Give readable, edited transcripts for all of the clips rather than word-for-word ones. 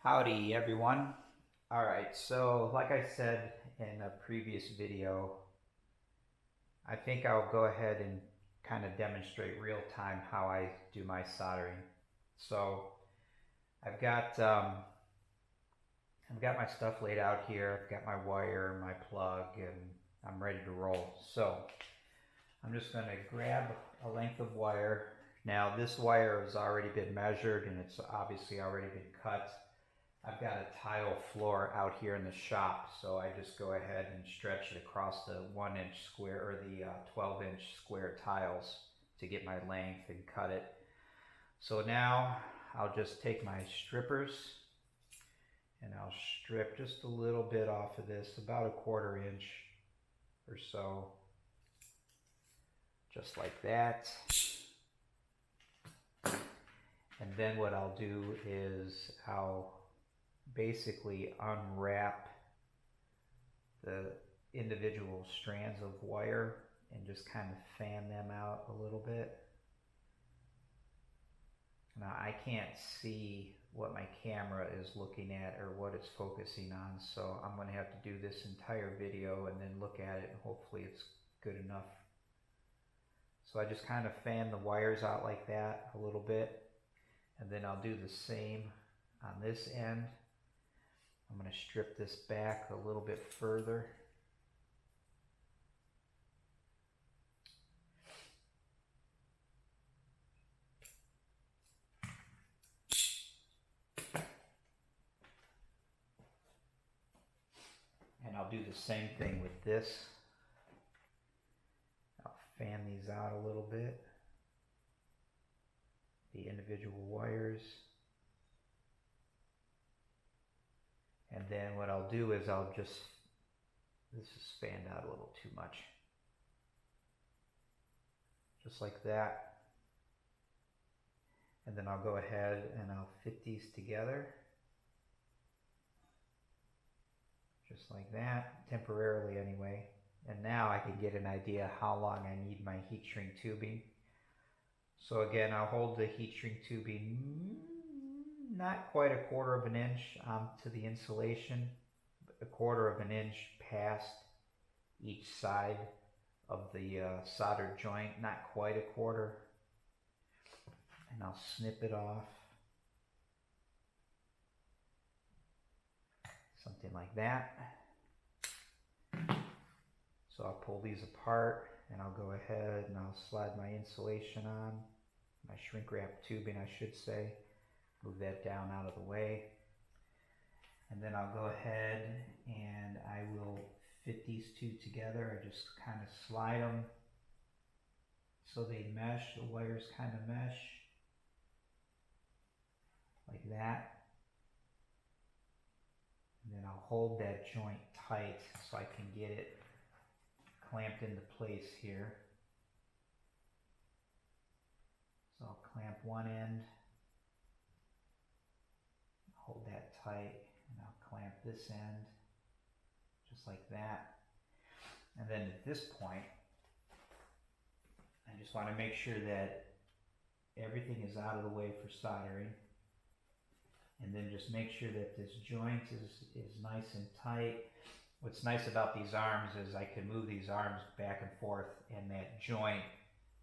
Howdy everyone. Alright, so like I said in a previous video, I think I'll go ahead and kind of demonstrate real time how I do my soldering. So I've got um, I've got my stuff laid out here. I've got my wire, my plug, and I'm ready to roll. So I'm just going to grab a length of wire. Now this wire has already been measured and it's obviously already been cut. I've got a tile floor out here in the shop, so I just go ahead and stretch it across the 1-inch square or the 12-inch square tiles to get my length and cut it. So now I'll just take my strippers and I'll strip just a little bit off of this, about a 1/4 inch or so, just like that. And then what I'll do is I'll basically unwrap the individual strands of wire and just kind of fan them out a little bit. Now I can't see what my camera is looking at or what it's focusing on, so I'm going to have to do this entire video and then look at it and hopefully it's good enough. So I just kind of fan the wires out like that a little bit, and then I'll do the same on this end. I'm going to strip this back a little bit further. And I'll do the same thing with this. I'll fan these out a little bit, the individual wires. And then what I'll do is I'll just, this is fanned out a little too much. Just like that. And then I'll go ahead and I'll fit these together. Just like that, temporarily anyway. And now I can get an idea how long I need my heat shrink tubing. So again, I'll hold the heat shrink tubing not quite a 1/4 inch to the insulation, but a 1/4 inch past each side of the soldered joint, not quite a 1/4. And I'll snip it off. Something like that. So I'll pull these apart and I'll go ahead and I'll slide my insulation on, my shrink wrap tubing I should say, move that down out of the way. And then I'll go ahead and I will fit these two together. I just kind of slide them so they mesh, the wires kind of mesh, like that. And then I'll hold that joint tight so I can get it clamped into place here. So I'll clamp one end, hold that tight, and I'll clamp this end, just like that. And then at this point, I just want to make sure that everything is out of the way for soldering. And then just make sure that this joint is nice and tight. What's nice about these arms is I can move these arms back and forth, and that joint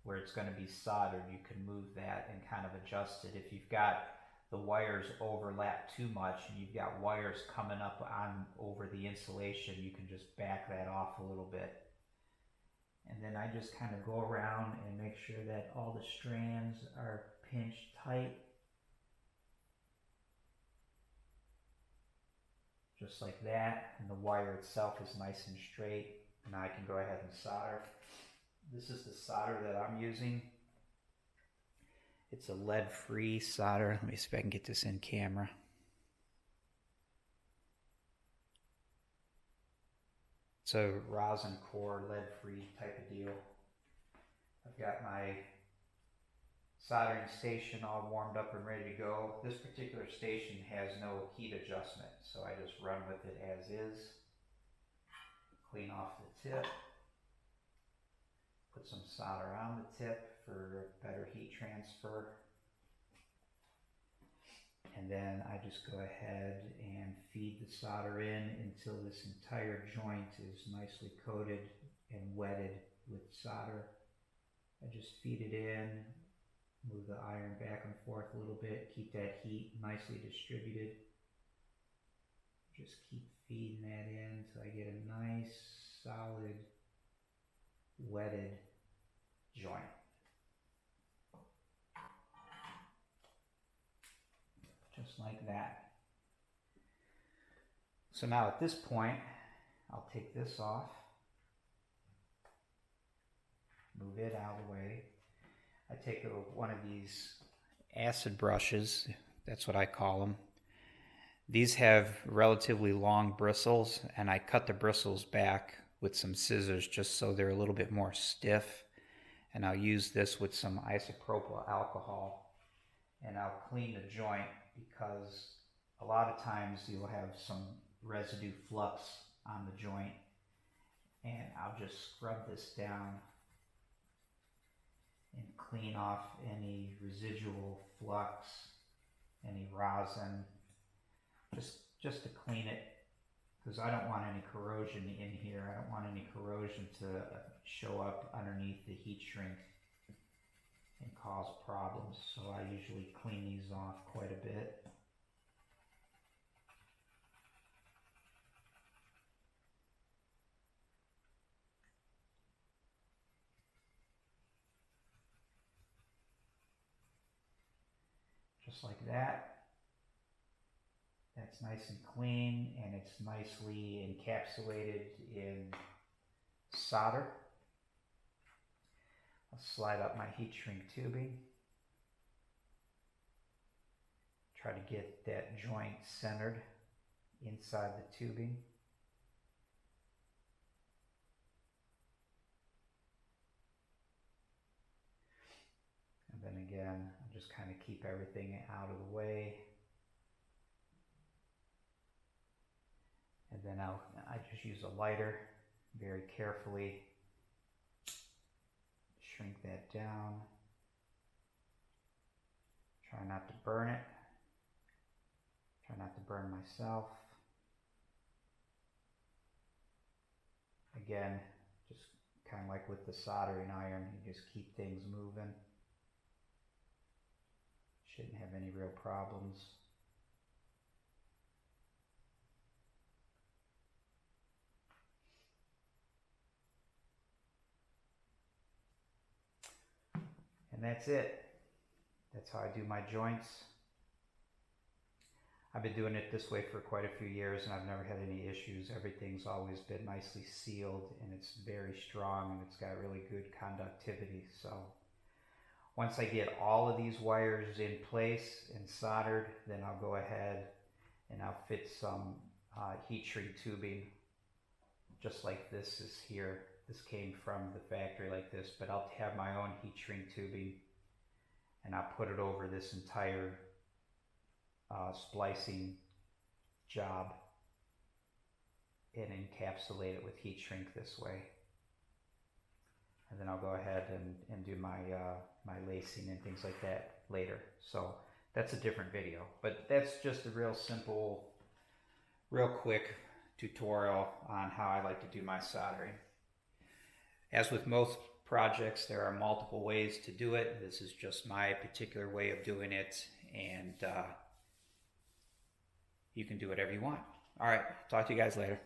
where it's going to be soldered, you can move that and kind of adjust it. If you've got the wires overlap too much and you've got wires coming up on over the insulation, you can just back that off a little bit. And then I just kind of go around and make sure that all the strands are pinched tight. Just like that, and the wire itself is nice and straight. Now I can go ahead and solder. This is the solder that I'm using. It's a lead-free solder. Let me see if I can get this in camera. It's a rosin core, lead-free type of deal. I've got my soldering station all warmed up and ready to go. This particular station has no heat adjustment, so I just run with it as is. Clean off the tip. Put some solder on the tip for better heat transfer. and then I just go ahead and feed the solder in until this entire joint is nicely coated and wetted with solder. I just feed it in, move the iron back and forth a little bit, keep that heat nicely distributed. Just keep feeding that in until I get a nice, solid, wetted joint. Just like that. So now at this point, I'll take this off, move it out of the way. I take one of these acid brushes, that's what I call them. These have relatively long bristles, and I cut the bristles back with some scissors just so they're a little bit more stiff. And I'll use this with some isopropyl alcohol, and I'll clean the joint because a lot of times you'll have some residue flux on the joint, and I'll just scrub this down and clean off any residual flux, any rosin, just to clean it, because I don't want any corrosion in here. I don't want any corrosion to show up underneath the heat shrink and cause problems. So I usually clean these off quite a bit. Just like that. That's nice and clean, and it's nicely encapsulated in solder. I'll slide up my heat shrink tubing. Try to get that joint centered inside the tubing. And then again, I'll just kind of keep everything out of the way. And then I just use a lighter, very carefully shrink that down. Try not to burn it. Try not to burn myself. Again, just kind of like with the soldering iron, you just keep things moving. Shouldn't have any real problems. And that's it. That's how I do my joints. I've been doing it this way for quite a few years, and I've never had any issues. Everything's always been nicely sealed, and it's very strong, and it's got really good conductivity. So once I get all of these wires in place and soldered, then I'll go ahead and I'll fit some heat shrink tubing, just like this is here. This came from the factory like this, but I'll have my own heat shrink tubing, and I'll put it over this entire splicing job and encapsulate it with heat shrink this way. And then I'll go ahead and do my my lacing and things like that later. So that's a different video, but that's just a real simple, real quick tutorial on how I like to do my soldering. As with most projects, there are multiple ways to do it. This is just my particular way of doing it, and you can do whatever you want. All right, talk to you guys later.